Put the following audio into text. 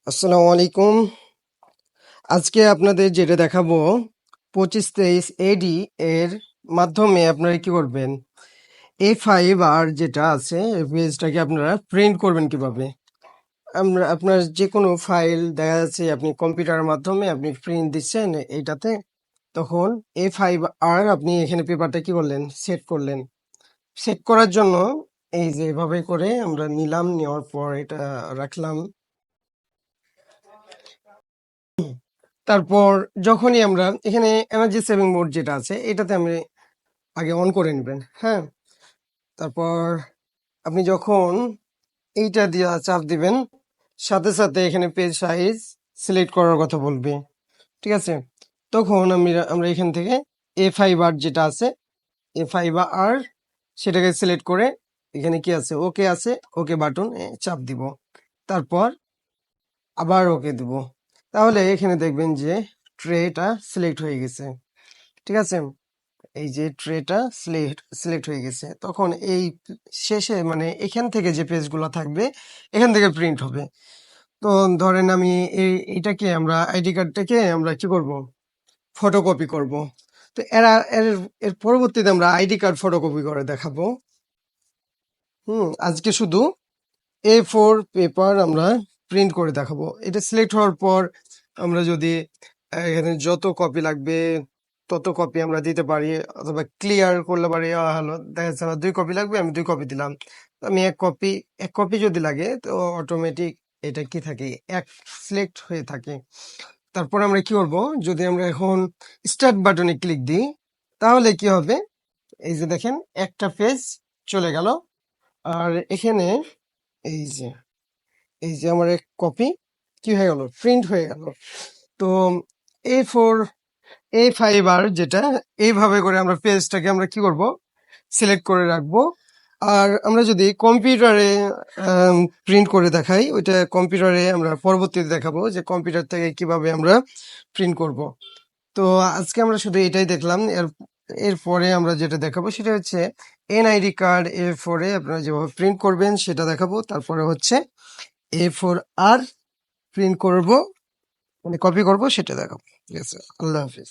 আসসালামু আলাইকুম। আজকে আপনাদের যেটা দেখাবো 2523 এডি এর মাধ্যমে আপনারা কি করবেন, A5 আর যেটা আছে এই পেজটাকে আপনারা প্রিন্ট করবেন কিভাবে। আমরা আপনার যে কোনো ফাইল দেখা যাচ্ছে আপনি কম্পিউটারের মাধ্যমে আপনি প্রিন্ট দিচ্ছেন এইটাতে, তখন A5 আর আপনি এখানে পেপারটা কি করলেন, সেট করলেন। সেট করার জন্য এই যে এভাবে করে আমরা নিলাম, নেওয়ার পর এটা রাখলাম। তারপর যখনই আমরা এখানে এনার্জি সেভিং মোড যেটা আছে এটাতে আমি আগে অন করে নেবেন, হ্যাঁ। তারপর আপনি যখন এইটা দিয়ে চাপ দিবেন, সাথে সাথে এখানে পেজ সাইজ সিলেক্ট করার কথা বলবে, ঠিক আছে। তখন আমরা এখান থেকে A5 আর যেটা আছে A5 আর সেটাকে সিলেক্ট করে এখানে কি আছে, ওকে আছে, ওকে বাটন চাপ দিব। তারপর আবার ওকে দিব। তাহলে এখানে দেখবেন যে ট্রেটা সিলেক্ট হয়ে গেছে, ঠিক আছে। এই যে ট্রেটা সিলেক্ট হয়ে গেছে, তখন এই শেষে মানে এখান থেকে যে পেজগুলো থাকবে এখান থেকে প্রিন্ট হবে। তো ধরেন আমি এইটাকে আমরা আইডি কার্ডটাকে আমরা কি করব, ফটোকপি করব। তো এর এর পরবর্তীতে আমরা আইডি কার্ড ফটোকপি করে দেখাবো। আজকে শুধু A4 পেপার আমরা প্রিন্ট করে দেখাবো। এটা সিলেক্ট হওয়ার পর আমরা যদি এখানে যত কপি লাগবে তত কপি আমরা দিতে পারি, অথবা ক্লিয়ার করলে পারি। হলো দেখা যাচ্ছে আমার 2 কপি লাগবে, আমি 2 কপি দিলাম। আমি এক কপি যদি লাগে তো অটোমেটিক এটা কি থাকে, এক সিলেক্ট হয়ে থাকে। তারপর আমরা কি করব, যদি আমরা এখন স্টার্ট বাটনে ক্লিক দিই তাহলে কি হবে, এই যে দেখেন একটা পেজ চলে গেল। আর এখানে এই যে আমার এক কপি কি হয়ে গেল, প্রিন্ট হয়ে গেল। তো A5 আর যেটা এইভাবে করে আমরা পেজটাকে আমরা কি করব, সিলেক্ট করে রাখবো। আর আমরা যদি কম্পিউটারে প্রিন্ট করে দেখাই, ওইটা কম্পিউটারে আমরা পরবর্তীতে দেখাবো যে কম্পিউটার থেকে কিভাবে আমরা প্রিন্ট করব। তো আজকে আমরা শুধু এটাই দেখলাম। এরপরে আমরা যেটা দেখাবো সেটা হচ্ছে এনআইডি কার্ড A4 আপনারা যেভাবে প্রিন্ট করবেন সেটা দেখাবো। তারপরে হচ্ছে A4 আর প্রিন্ট করব, মানে কপি করব, সেটা দেখাবো। ঠিক আছে, আল্লাহ হাফিজ।